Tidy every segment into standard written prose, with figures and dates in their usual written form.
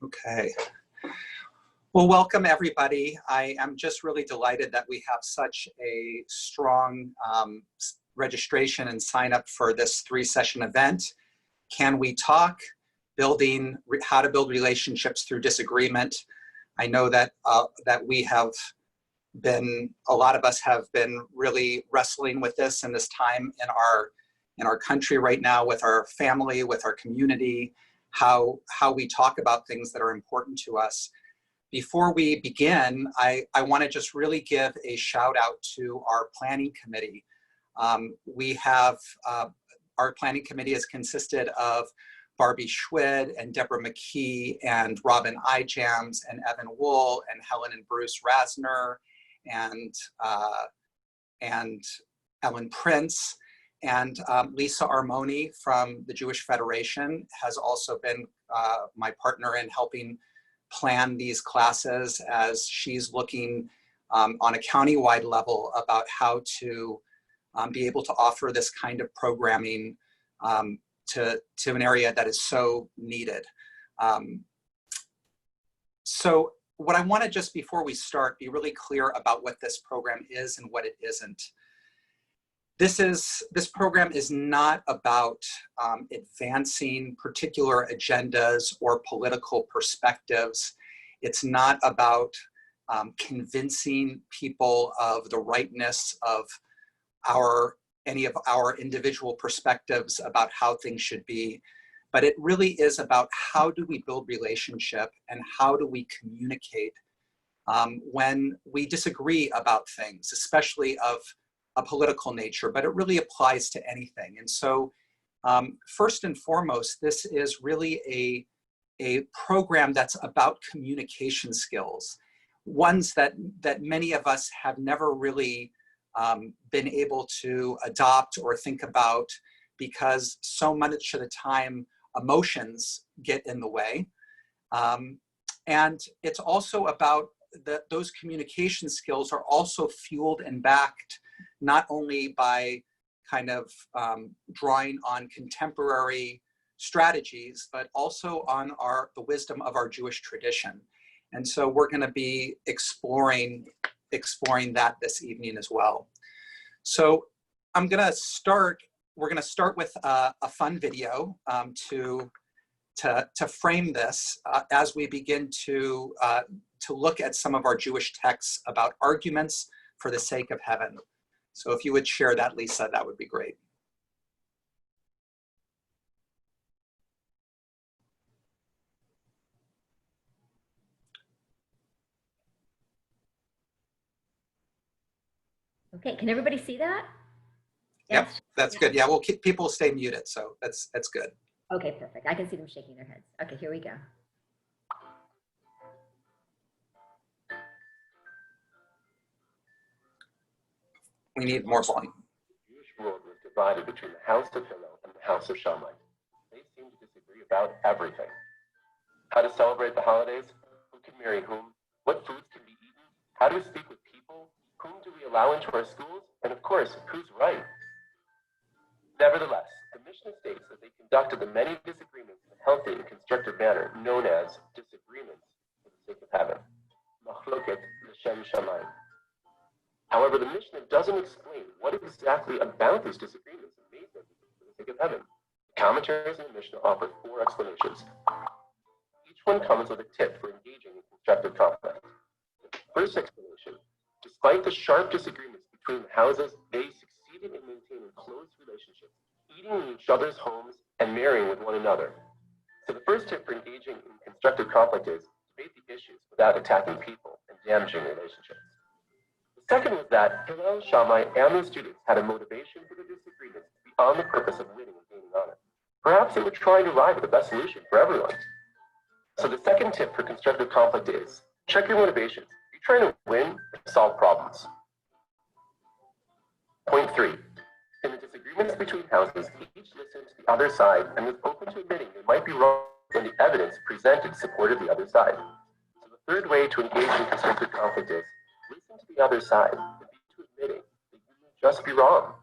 Okay. Well, welcome everybody. I am just really delighted that we have such a strong registration and sign up for this 3-session event. Can we talk? How to build relationships through disagreement. I know that we have been, a lot of us have been really wrestling with this in this time in our country right now, with our family, with our community, how we talk about things that are important to us. Before we begin, I want to just really give a shout out to our planning committee. We have, our planning committee has consisted of Barbie Schwid and Deborah McKee and Robin Ijams and Evan Wool and Helen and Bruce Rasner and Ellen Prince. And Lisa Armoni from the Jewish Federation has also been my partner in helping plan these classes, as she's looking on a countywide level about how to be able to offer this kind of programming to an area that is so needed. So what I want to, just before we start, be really clear about what this program is and what it isn't. This program is not about advancing particular agendas or political perspectives. It's not about convincing people of the rightness of any of our individual perspectives about how things should be, but it really is about how do we build relationship and how do we communicate when we disagree about things, especially of a political nature, but it really applies to anything. And so first and foremost, this is really a program that's about communication skills, ones that many of us have never really been able to adopt or think about, because so much of the time emotions get in the way. And it's also about those communication skills are also fueled and backed not only by kind of drawing on contemporary strategies, but also on the wisdom of our Jewish tradition. And so we're going to be exploring that this evening as well. So we're going to start with a fun video to frame this as we begin to look at some of our Jewish texts about arguments for the sake of heaven. So if you would share that, Lisa, that would be great. Okay, can everybody see that? Yep, that's good. Yeah, we'll keep people stay muted, so that's good. Okay, perfect. I can see them shaking their heads. Okay, here we go. We need more volume. The Jewish world was divided between the house of Hillel and the house of Shammai. They seemed to disagree about everything. How to celebrate the holidays, who can marry whom, what foods can be eaten, how to speak with people, whom do we allow into our schools, and of course, who's right. Nevertheless, the Mishnah states that they conducted the many disagreements in a healthy and constructive manner known as disagreements for the sake of heaven. Machloket l'shem shamayim. However, the Mishnah doesn't explain what exactly about these disagreements made them for the sake of heaven. The commentaries in the Mishnah offer 4 explanations. Each one comes with a tip for engaging in constructive conflict. First explanation: despite the sharp disagreements between the houses, they succeeded in maintaining close relationships, eating in each other's homes and marrying with one another. So the first tip for engaging in constructive conflict is debate the issues without attacking people and damaging relationships. The second was that Hillel, Shammai, and their students had a motivation for the disagreements beyond the purpose of winning and gaining honor. Perhaps they were trying to arrive at the best solution for everyone. So the second tip for constructive conflict is check your motivations. Are you trying to win or solve problems? Point 3. In the disagreements between houses, each listened to the other side and was open to admitting they might be wrong when the evidence presented supported the other side. So the third way to engage in constructive conflict is listen to the other side and be to admitting that you may just be wrong.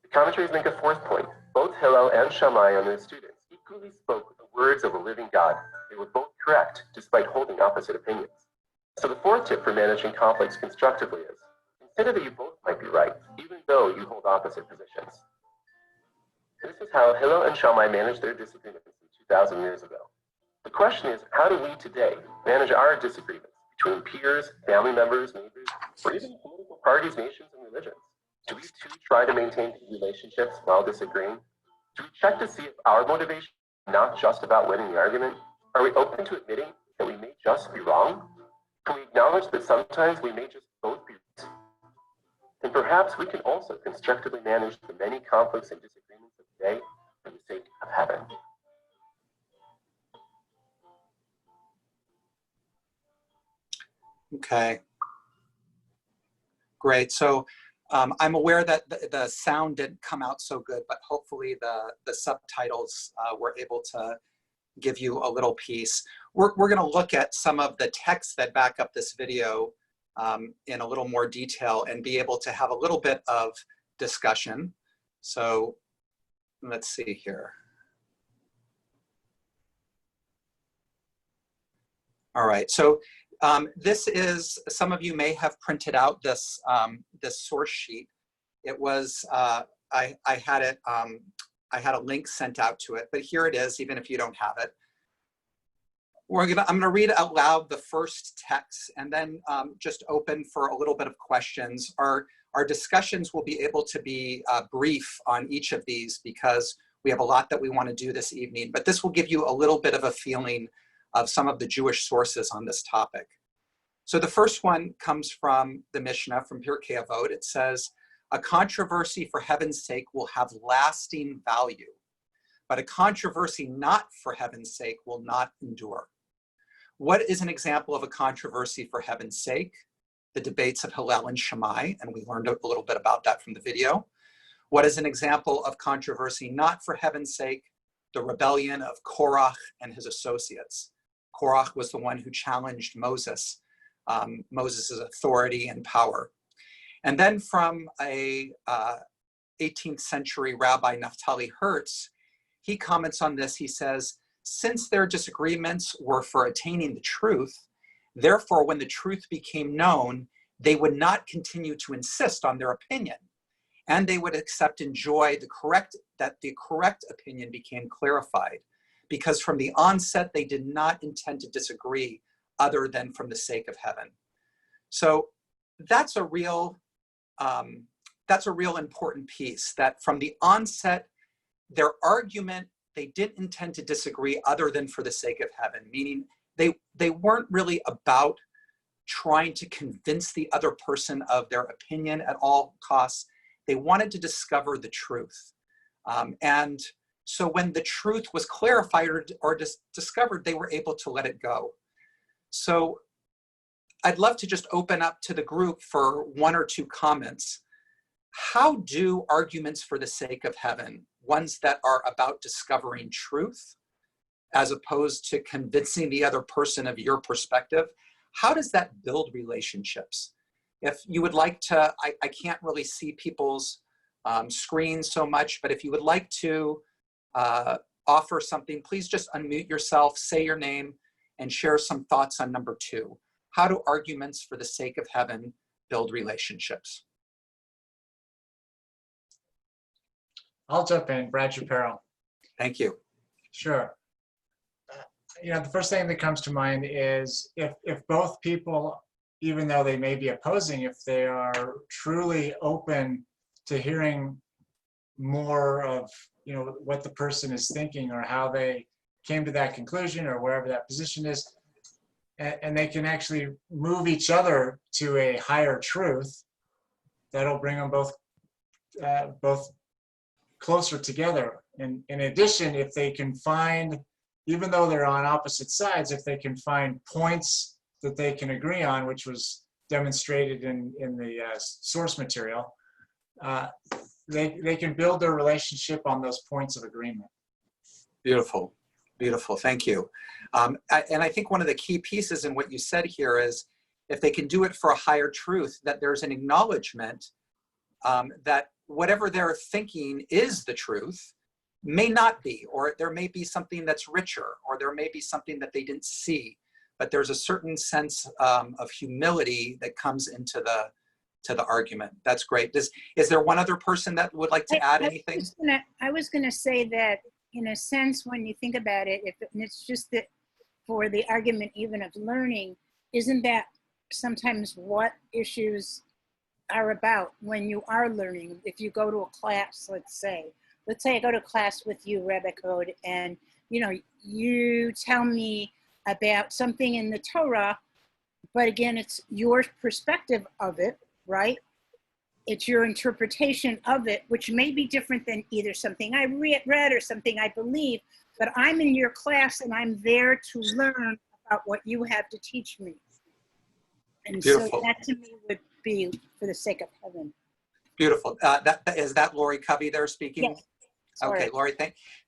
The commentaries make a fourth point. Both Hillel and Shammai and their students equally spoke with the words of a living God. They were both correct despite holding opposite opinions. So the fourth tip for managing conflicts constructively is consider that you both might be right, even though you hold opposite positions. This is how Hillel and Shammai managed their disagreements 2,000 years ago. The question is, how do we today manage our disagreements between peers, family members, neighbors, or even political parties, nations, and religions? Do we too try to maintain relationships while disagreeing? Do we check to see if our motivation is not just about winning the argument? Are we open to admitting that we may just be wrong? Can we acknowledge that sometimes we may just both be right? And perhaps we can also constructively manage the many conflicts and disagreements of today for the sake of heaven. Okay. Great. So I'm aware that the sound didn't come out so good, but hopefully the subtitles were able to give you a little piece. We're going to look at some of the texts that back up this video in a little more detail and be able to have a little bit of discussion. So let's see here. All right, so this is, some of you may have printed out this, this source sheet. It was, I had it, I had a link sent out to it, but here it is, even if you don't have it. I'm gonna read out loud the first text and then just open for a little bit of questions. Our discussions will be able to be brief on each of these because we have a lot that we want to do this evening, but this will give you a little bit of a feeling of some of the Jewish sources on this topic. So the first one comes from the Mishnah, from Pirkei Avot. It says, a controversy for heaven's sake will have lasting value, but a controversy not for heaven's sake will not endure. What is an example of a controversy for heaven's sake? The debates of Hillel and Shammai, and we learned a little bit about that from the video. What is an example of controversy not for heaven's sake? The rebellion of Korach and his associates. Korach was the one who challenged Moses, Moses' authority and power. And then from a 18th century rabbi, Naftali Hertz, he comments on this. He says, since their disagreements were for attaining the truth, therefore, when the truth became known, they would not continue to insist on their opinion, and they would accept and enjoy that the correct opinion became clarified, because from the onset, they did not intend to disagree other than from the sake of heaven. So that's a real important piece, that from the onset, their argument, they didn't intend to disagree other than for the sake of heaven, meaning they weren't really about trying to convince the other person of their opinion at all costs. They wanted to discover the truth. And so when the truth was clarified or discovered, they were able to let it go. So I'd love to just open up to the group for one or two comments. How do arguments for the sake of heaven, ones that are about discovering truth, as opposed to convincing the other person of your perspective, how does that build relationships? If you would like to, I can't really see people's screens so much, but if you would like to offer something, please just unmute yourself, say your name, and share some thoughts on number two. How do arguments for the sake of heaven build relationships? I'll jump in, Brad Shapiro. Thank you. Sure. The first thing that comes to mind is if both people, even though they may be opposing, if they are truly open to hearing more of what the person is thinking or how they came to that conclusion or wherever that position is, and they can actually move each other to a higher truth, that'll bring them both closer together. And in addition, if they can find, even though they're on opposite sides, if they can find points that they can agree on, which was demonstrated in the source material, they can build their relationship on those points of agreement. Beautiful, beautiful, thank you. And I think one of the key pieces in what you said here is, if they can do it for a higher truth, that there's an acknowledgement that whatever they're thinking is the truth, may not be, or there may be something that's richer, or there may be something that they didn't see. But there's a certain sense of humility that comes into the argument. That's great. Is there one other person that would like to add anything? I was gonna say that, in a sense, when you think about it, and it's just that for the argument even of learning, isn't that sometimes what issues are about when you are learning? If you go to a class, let's say I go to class with you, Rebbe Code, and you tell me about something in the Torah, but again, it's your perspective of it, right? It's your interpretation of it, which may be different than either something I read or something I believe, but I'm in your class and I'm there to learn about what you have to teach me. And Beautiful. so that to me would be for the sake of heaven. Beautiful. Is that Lori Covey there speaking? Yes. Sorry. Okay, Lori,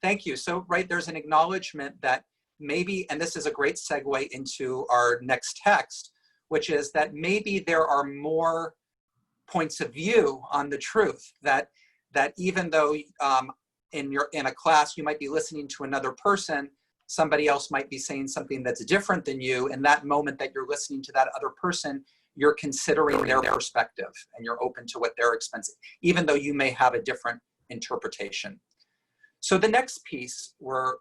thank you. So, right, there's an acknowledgement that maybe, and this is a great segue into our next text, which is that maybe there are more points of view on the truth, that even though in a class you might be listening to another person, somebody else might be saying something that's different than you. In that moment that you're listening to that other person, you're considering their perspective and you're open to what they're experiencing, even though you may have a different interpretation. So the next piece we're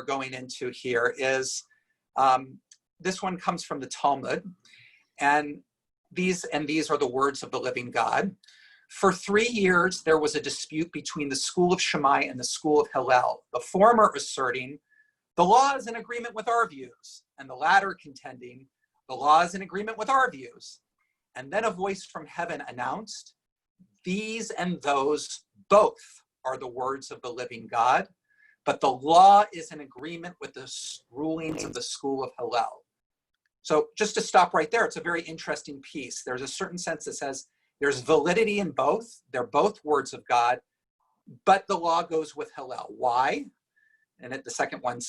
going into here is, this one comes from the Talmud, and these are the words of the living God. For 3 years, there was a dispute between the school of Shammai and the school of Hillel, the former asserting, the law is in agreement with our views, and the latter contending, the law is in agreement with our views. And then a voice from heaven announced, these and those both are the words of the living God, but the law is in agreement with the rulings of the school of Hillel. So just to stop right there, it's a very interesting piece. There's a certain sense that says there's validity in both. They're both words of God, but the law goes with Hillel. Why? And the second one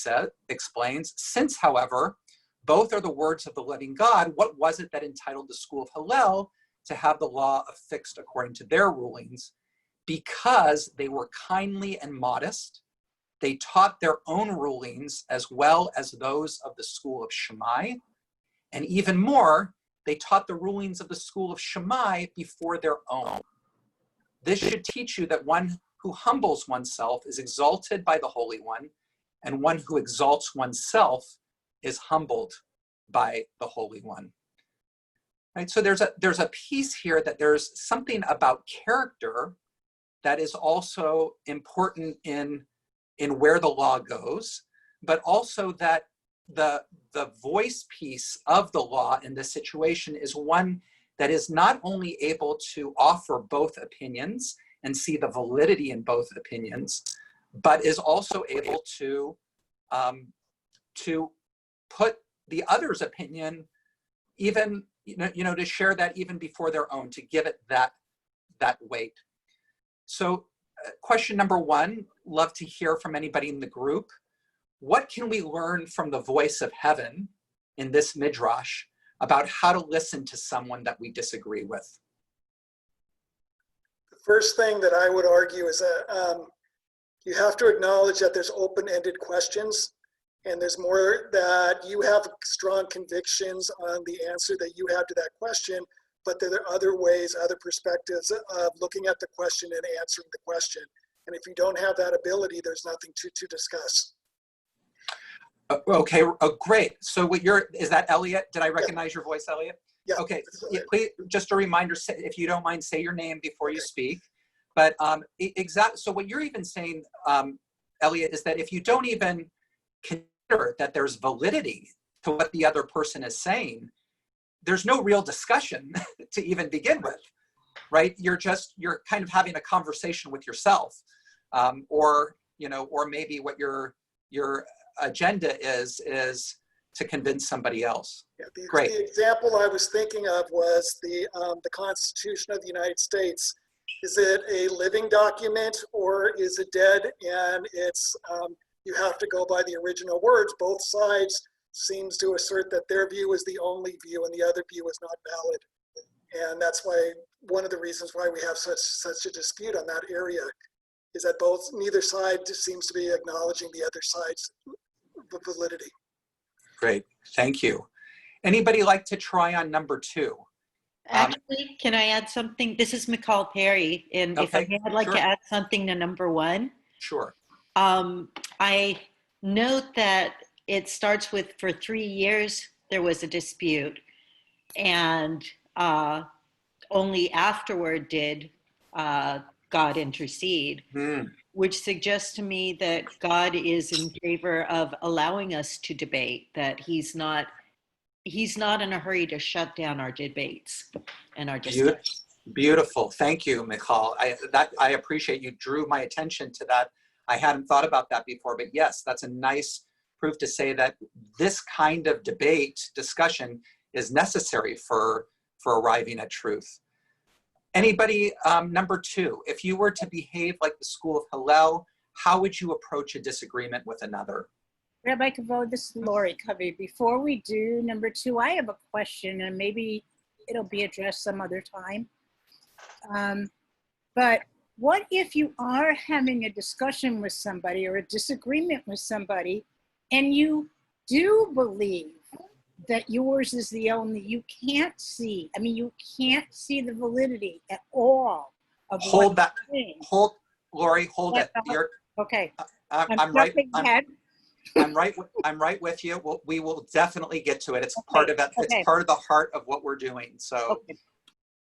explains, since, however, both are the words of the living God, what was it that entitled the school of Hillel to have the law affixed according to their rulings? Because they were kindly and modest, they taught their own rulings as well as those of the school of Shammai. And even more, they taught the rulings of the school of Shammai before their own. This should teach you that one who humbles oneself is exalted by the Holy One, and one who exalts oneself is humbled by the Holy One. Right? So there's a piece here that there's something about character that is also important in where the law goes, but also that the voice piece of the law in this situation is one that is not only able to offer both opinions and see the validity in both opinions, but is also able to put the other's opinion, even to share that even before their own, to give it that weight. So question number one, love to hear from anybody in the group. What can we learn from the voice of heaven in this midrash about how to listen to someone that we disagree with? The first thing that I would argue is that you have to acknowledge that there's open-ended questions, and there's more that you have strong convictions on the answer that you have to that question, but there are other ways, other perspectives of looking at the question and answering the question. And if you don't have that ability, there's nothing to discuss. Okay, great. So is that Elliot? Did I recognize your voice, Elliot? Yeah. Okay, please, just a reminder, if you don't mind, say your name before you speak. But so what you're even saying, Elliot, is that if you don't even consider that there's validity to what the other person is saying, there's no real discussion to even begin with, right? You're kind of having a conversation with yourself, or maybe what your agenda is to convince somebody else. Yeah, Great. The example I was thinking of was the Constitution of the United States. Is it a living document or is it dead? And it's you have to go by the original words. Both sides seems to assert that their view is the only view and the other view is not valid. And that's why one of the reasons why we have such a dispute on that area. is that neither side seems to be acknowledging the other side's validity. Great, thank you. Anybody like to try on number 2? Actually, can I add something? This is McCall Perry, and if I Okay, may, I'd like sure. to add something to number 1. Sure. I note that it starts with, for 3 years, there was a dispute, and only afterward did God intercede, which suggests to me that God is in favor of allowing us to debate, that he's not in a hurry to shut down our debates and our discussions. Beautiful. Thank you, Michal. I appreciate you drew my attention to that. I hadn't thought about that before, but yes, that's a nice proof to say that this kind of discussion is necessary for arriving at truth. Anybody, number 2, if you were to behave like the school of Hillel, how would you approach a disagreement with another? Rabbi Kavod, this is Lori Covey. Before we do number 2, I have a question, and maybe it'll be addressed some other time. But what if you are having a discussion with somebody or a disagreement with somebody, and you do believe that yours is the only, you can't see the validity at all of Hold that, saying. Lori, hold it. Okay. I'm right. I'm right with you. We will definitely get to it. It's part of it. It's part of the heart of what we're doing. So,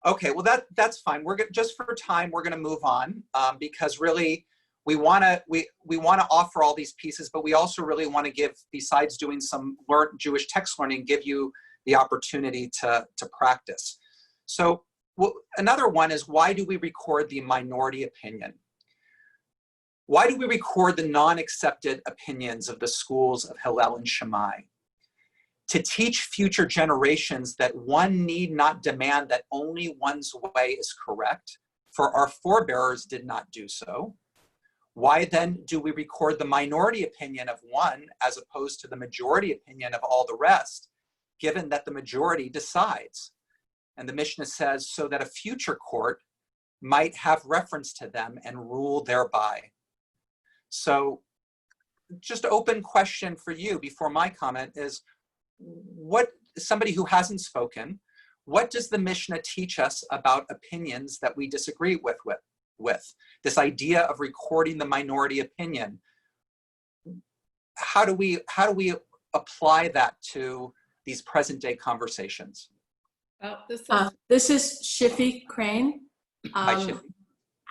okay. Well, that's fine. Just for time, we're going to move on because really we want to offer all these pieces, but we also really want to give, besides doing some Jewish text learning, give you the opportunity to practice. So another one is, why do we record the minority opinion? Why do we record the non-accepted opinions of the schools of Hillel and Shammai? To teach future generations that one need not demand that only one's way is correct, for our forebears did not do so. Why then do we record the minority opinion of one as opposed to the majority opinion of all the rest, given that the majority decides? And the Mishnah says, so that a future court might have reference to them and rule thereby. So just open question for you before my comment is, somebody who hasn't spoken, what does the Mishnah teach us about opinions that we disagree with? This idea of recording the minority opinion. How do we apply that to these present day conversations? This is Shiffy Crane. Hi, Shiffy.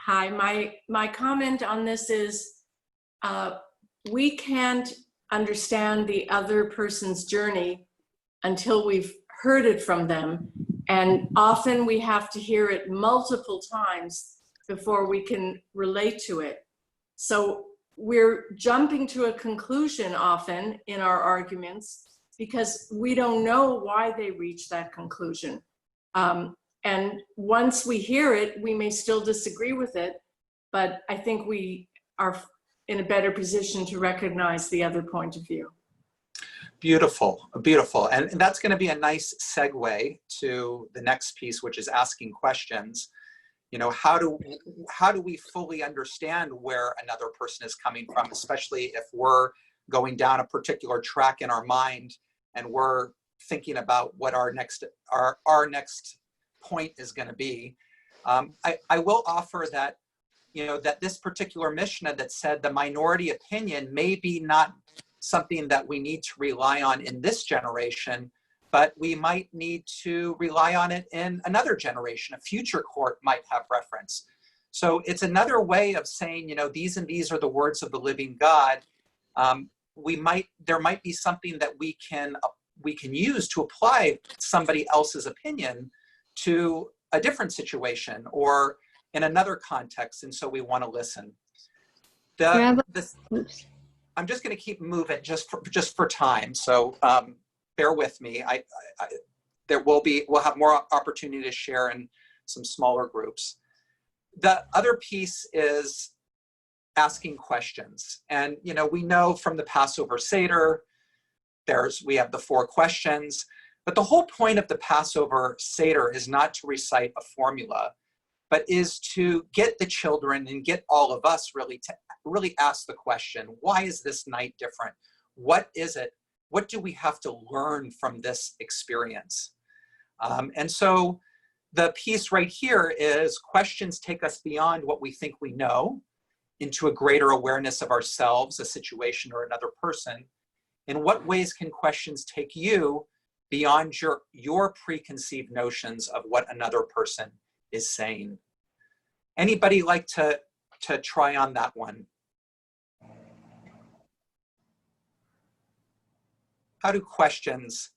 Hi, my comment on this is, we can't understand the other person's journey until we've heard it from them. And often we have to hear it multiple times before we can relate to it. So we're jumping to a conclusion often in our arguments because we don't know why they reach that conclusion. And once we hear it, we may still disagree with it, but I think we are in a better position to recognize the other point of view. Beautiful, beautiful. And that's going to be a nice segue to the next piece, which is asking questions. You know, how do we fully understand where another person is coming from, especially if we're going down a particular track in our mind and we're thinking about what our next point is going to be. I will offer that, you know, that this particular Mishnah that said the minority opinion may be not something that we need to rely on in this generation, but we might need to rely on it in another generation. A future court might have reference. So it's another way of saying, you know, these and these are the words of the living God. There might be something that we can use to apply somebody else's opinion to a different situation or in another context, and so we want to listen. I'm just going to keep moving just for time, so bear with me. We'll have more opportunity to share in some smaller groups. The other piece is asking questions, and you know, we know from the Passover Seder, we have the 4 questions, but the whole point of the Passover Seder is not to recite a formula, but is to get the children and get all of us really to really ask the question, why is this night different? What is it? What do we have to learn from this experience? And so the piece right here is questions take us beyond what we think we know into a greater awareness of ourselves, a situation, or another person. In what ways can questions take you beyond your preconceived notions of what another person is saying? Anybody like to try on that one? How do questions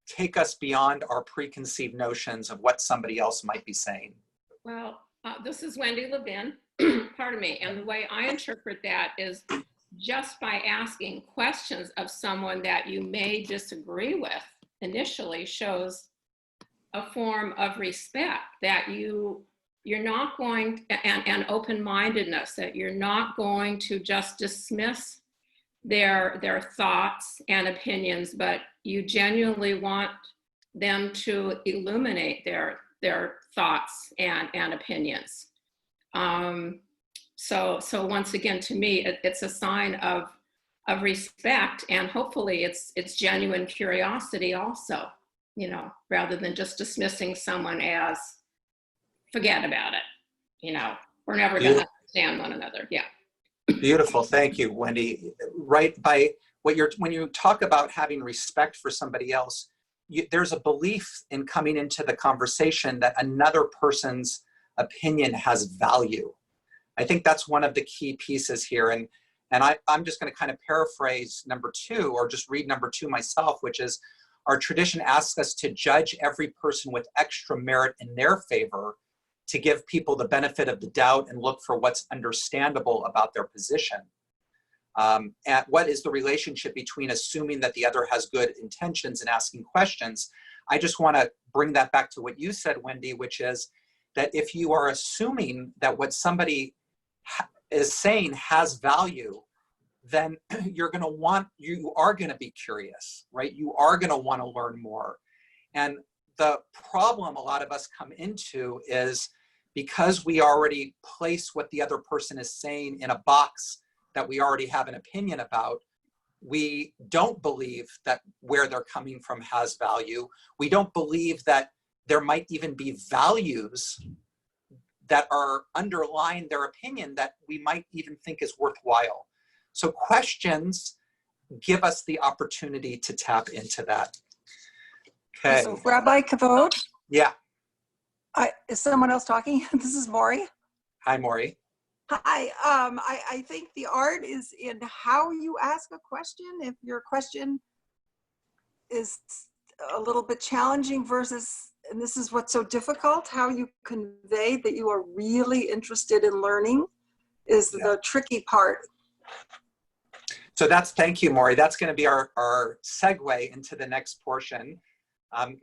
take us beyond our preconceived notions of what somebody else might be saying? Well, this is Wendy Levin, pardon me, and the way I interpret that is just by asking questions of someone that you may disagree with initially shows a form of respect, that you're not going, and open-mindedness, that you're not going to just dismiss their thoughts and opinions, but you genuinely want them to illuminate their thoughts and opinions. So once again, to me, it's a sign of respect, and hopefully it's genuine curiosity also, you know, rather than just dismissing someone as forget about it, you know, we're never going to understand one another. Yeah. Beautiful, thank you, Wendy. Right, by when you talk about having respect for somebody else, there's a belief in coming into the conversation that another person's opinion has value. I think that's one of the key pieces here. And I'm just going to kind of paraphrase number 2, or just read number 2 myself, which is, our tradition asks us to judge every person with extra merit in their favor, to give people the benefit of the doubt and look for what's understandable about their position. And what is the relationship between assuming that the other has good intentions and asking questions? I just want to bring that back to what you said, Wendy, which is that if you are assuming that what somebody is saying has value, then you are going to be curious, right? You are going to want to learn more. And the problem a lot of us come into is, because we already place what the other person is saying in a box that we already have an opinion about, we don't believe that where they're coming from has value. We don't believe that there might even be values that are underlying their opinion that we might even think is worthwhile. So questions give us the opportunity to tap into that. Okay. So Rabbi Kavod? Yeah. Is someone else talking? This is Maury. Hi, Maury. Hi. I think the art is in how you ask a question. If your question is a little bit challenging versus, and this is what's so difficult, how you convey that you are really interested in learning is the tricky part. So thank you, Maury. That's going to be our segue into the next portion. I'm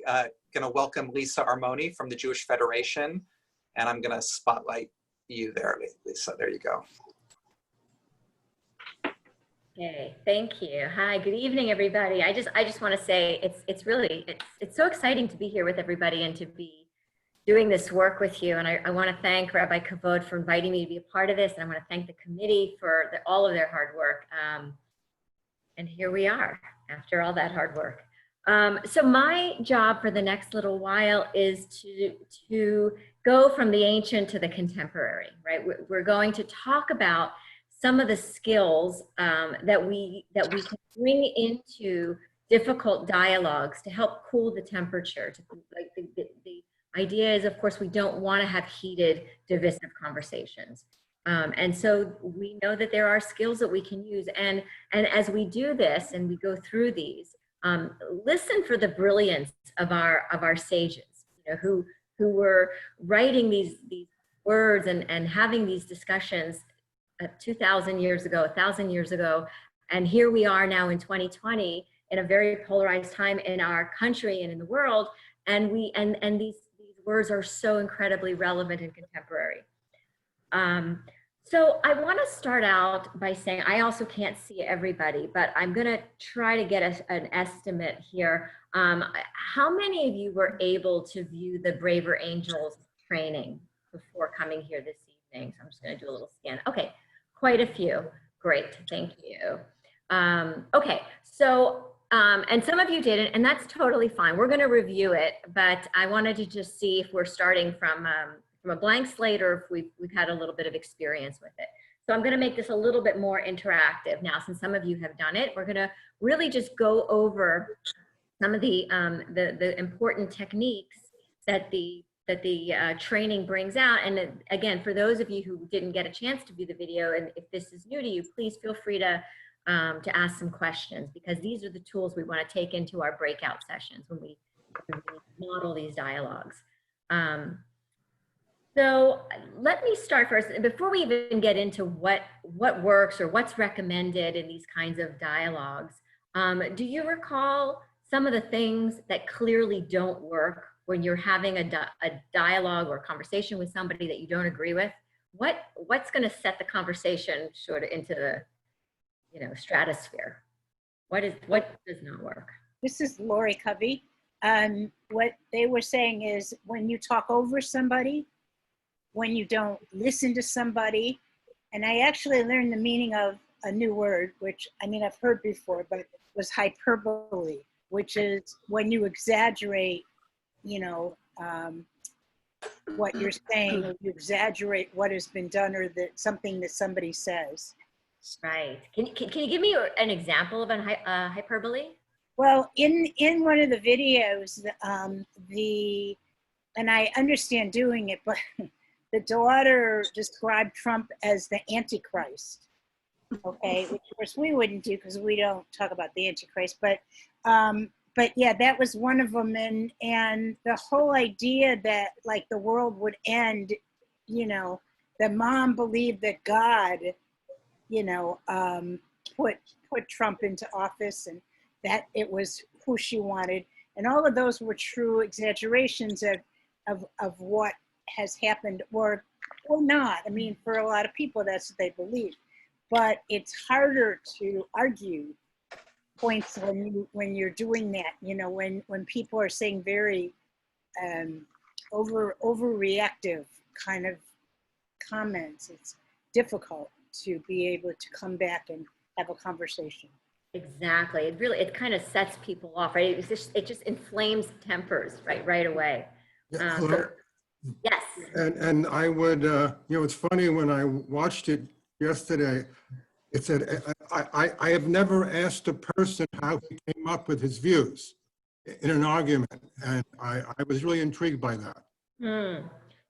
going to welcome Lisa Armoni from the Jewish Federation, and I'm going to spotlight you there, Lisa. There you go. Okay, thank you. Hi, good evening, everybody. I just want to say it's so exciting to be here with everybody and to be doing this work with you. And I want to thank Rabbi Kavod for inviting me to be a part of this, and I want to thank the committee for all of their hard work. And here we are after all that hard work. So my job for the next little while is to go from the ancient to the contemporary, right? We're going to talk about some of the skills that we can bring into difficult dialogues to help cool the temperature. The idea is, of course, we don't want to have heated, divisive conversations. And so we know that there are skills that we can use. And as we do this and we go through these, listen for the brilliance of our sages, you know, who were writing these words and having these discussions 2,000 years ago, 1,000 years ago. And here we are now in 2020 in a very polarized time in our country and in the world. And these words are so incredibly relevant and contemporary. So I want to start out by saying, I also can't see everybody, but I'm going to try to get an estimate here. How many of you were able to view the Braver Angels training before coming here this evening. So I'm just going to do a little scan. Okay, quite a few. Great, thank you. Okay, so, and some of you didn't, and that's totally fine. We're going to review it, but I wanted to just see if we're starting from a blank slate or if we've had a little bit of experience with it. So I'm going to make this a little bit more interactive now, since some of you have done it. We're going to really just go over some of the important techniques that the training brings out. And again, for those of you who didn't get a chance to view the video, and if this is new to you, please feel free to ask some questions, because these are the tools we want to take into our breakout sessions when we model these dialogues. So let me start first. Before we even get into what works or what's recommended in these kinds of dialogues, do you recall some of the things that clearly don't work when you're having a dialogue or conversation with somebody that you don't agree with? What's going to set the conversation sort of into the stratosphere? What does not work? This is Lori Covey. What they were saying is when you talk over somebody, when you don't listen to somebody, and I actually learned the meaning of a new word, which I mean I've heard before, but was hyperbole, which is when you exaggerate, what you're saying, or you exaggerate what has been done, or something that somebody says. Right. Can you give me an example of a hyperbole? Well, in one of the videos, and I understand doing it, but the daughter described Trump as the Antichrist. Okay, which of course we wouldn't do because we don't talk about the Antichrist, but yeah, that was one of them, and the whole idea that like the world would end, the mom believed that God, put Trump into office, and that it was who she wanted, and all of those were true exaggerations of what has happened, or not. I mean, for a lot of people, that's what they believe. But it's harder to argue points when you're doing that. When people are saying very overreactive kind of comments, it's difficult to be able to come back and have a conversation. Exactly. It kind of sets people off, right? It just inflames tempers right away. Yeah, So, yes. and I would, it's funny when I watched it yesterday, it said, I have never asked a person how he came up with his views in an argument. And I was really intrigued by that.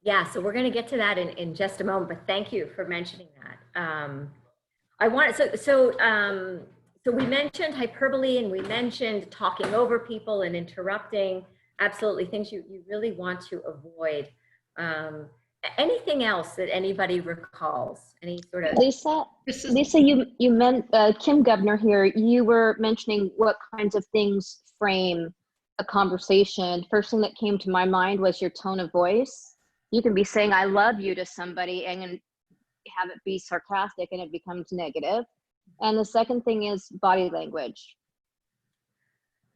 Yeah, so we're going to get to that in just a moment, but thank you for mentioning that. So we mentioned hyperbole, and we mentioned talking over people and interrupting. Absolutely, things you really want to avoid. Anything else that anybody recalls? Any sort of Lisa, you meant Kim Governor here. You were mentioning what kinds of things frame a conversation. First thing that came to my mind was your tone of voice. You can be saying "I love you" to somebody and have it be sarcastic, and it becomes negative. And the second thing is body language.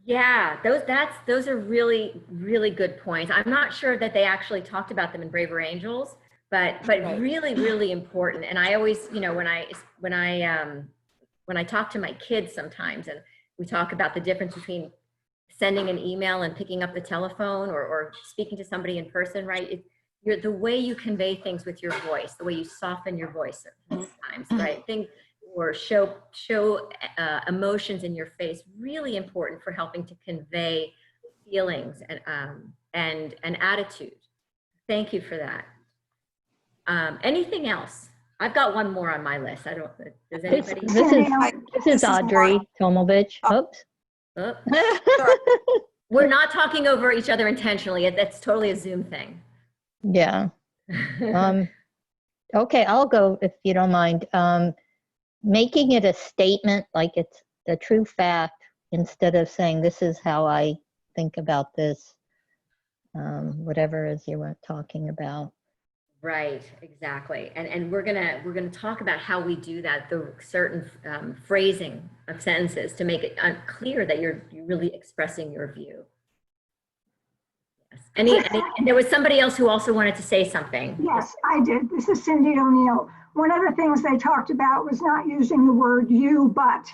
Yeah, those are really, really good points. I'm not sure that they actually talked about them in Braver Angels, but right. Really, really important. And I always, when I talk to my kids sometimes, and we talk about the difference between sending an email and picking up the telephone, or speaking to somebody in person, right? The way you convey things with your voice, the way you soften your voice sometimes, right? Or show emotions in your face, really important for helping to convey feelings and attitude. Thank you for that. Anything else? I've got one more on my list. I don't. Does anybody? This is Audrey Tomovich. Oops. Oh. We're not talking over each other intentionally. That's totally a Zoom thing. Yeah. Okay, I'll go if you don't mind. Making it a statement, like it's the true fact, instead of saying this is how I think about this, whatever it is you were talking about. Right, exactly. And we're gonna talk about how we do that, the certain phrasing of sentences to make it clear that you're really expressing your view. And there was somebody else who also wanted to say something. Yes, I did. This is Cindy O'Neill. One of the things they talked about was not using the word you, but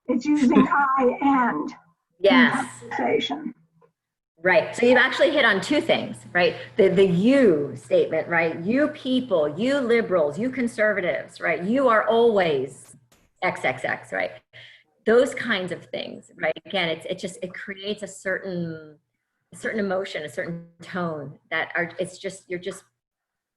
it's using I and Yes. in conversation. Right. So you've actually hit on two things, right? The you statement, right? You people, you liberals, you conservatives, right? You are always XXX, right? Those kinds of things, right? Again, it creates a certain emotion, a certain tone that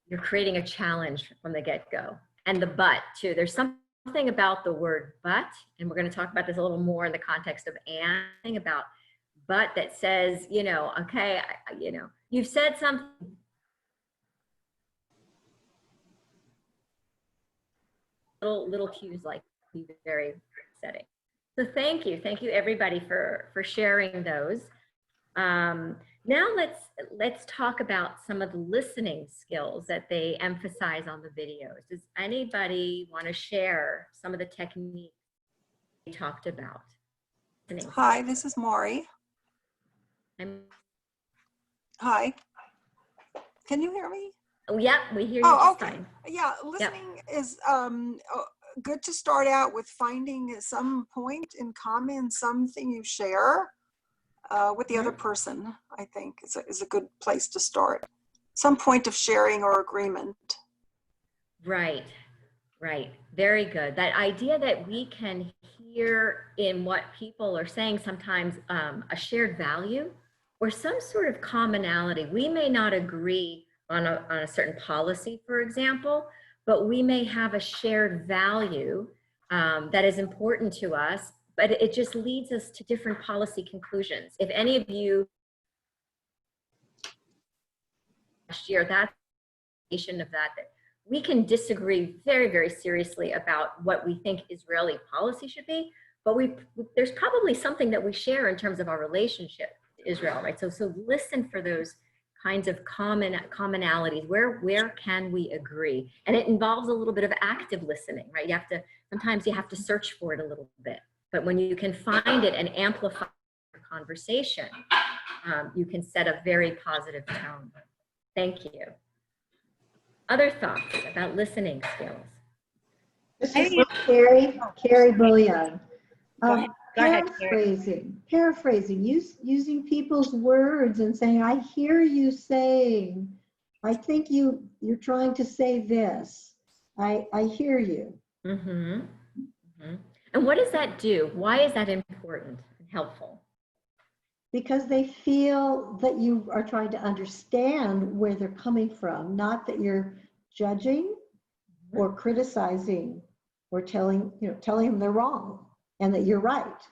you're creating a challenge from the get-go. And the but too. There's something about the word but, and we're going to talk about this a little more in the context of and about but that says, okay, you've said something. Little cues like be very upsetting. So thank you everybody for sharing those. Now let's talk about some of the listening skills that they emphasize on the videos. Does anybody want to share some of the techniques they talked about? Hi, this is Maury. Hi. Can you hear me? Oh, yeah, we hear you. Oh, okay. Fine. Yeah, listening is good to start out with finding some point in common, something you share with the other person. I think is a good place to start. Some point of sharing or agreement. Right. Very good. That idea that we can hear in what people are saying sometimes a shared value or some sort of commonality. We may not agree on a certain policy, for example, but we may have a shared value that is important to us, but it just leads us to different policy conclusions. If any of you last year, that's of that we can disagree very, very seriously about what we think Israeli policy should be, but there's probably something that we share in terms of our relationship to Israel, right? So listen for those kinds of commonalities. Where can we agree? And it involves a little bit of active listening, right? Sometimes you have to search for it a little bit, but when you can find it and amplify your conversation, you can set a very positive tone. Thank you. Other thoughts about listening skills? This is Carrie Bullion. Go ahead, Paraphrasing, using people's words and saying, I hear you saying, I think you're trying to say this. I hear you. Mm-hmm. Mm-hmm. And what does that do? Why is that important and helpful? Because they feel that you are trying to understand where they're coming from, not that you're judging or criticizing or telling them they're wrong and that you're right.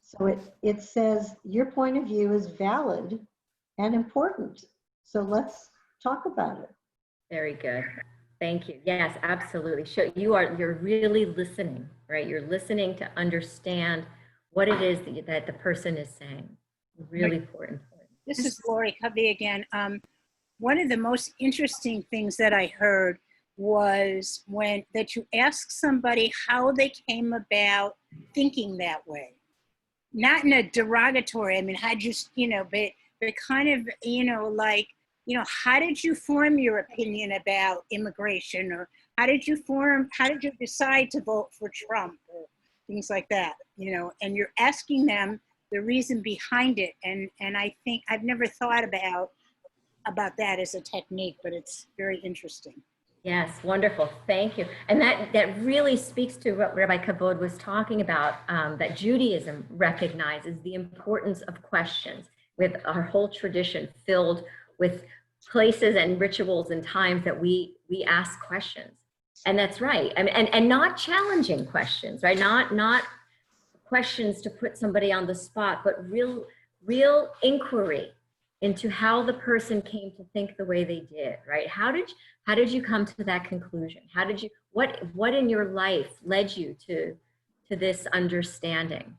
So it says your point of view is valid and important. So let's talk about it. Very good. Thank you. Yes, absolutely. So you're really listening, right? You're listening to understand what it is that the person is saying. Really important. This is Lori Covey again. One of the most interesting things that I heard was that you ask somebody how they came about thinking that way. Not in a derogatory, I mean, but kind of, how did you form your opinion about immigration, or how did you decide to vote for Trump, or things like that, and you're asking them the reason behind it. And I think I've never thought about that as a technique, but it's very interesting. Yes, wonderful. Thank you. And that really speaks to what Rabbi Kavod was talking about, that Judaism recognizes the importance of questions, with our whole tradition filled with places and rituals and times that we ask questions. And that's right. And not challenging questions, right? Not questions to put somebody on the spot, but real inquiry into how the person came to think the way they did, right? How did you come to that conclusion? What in your life led you to this understanding?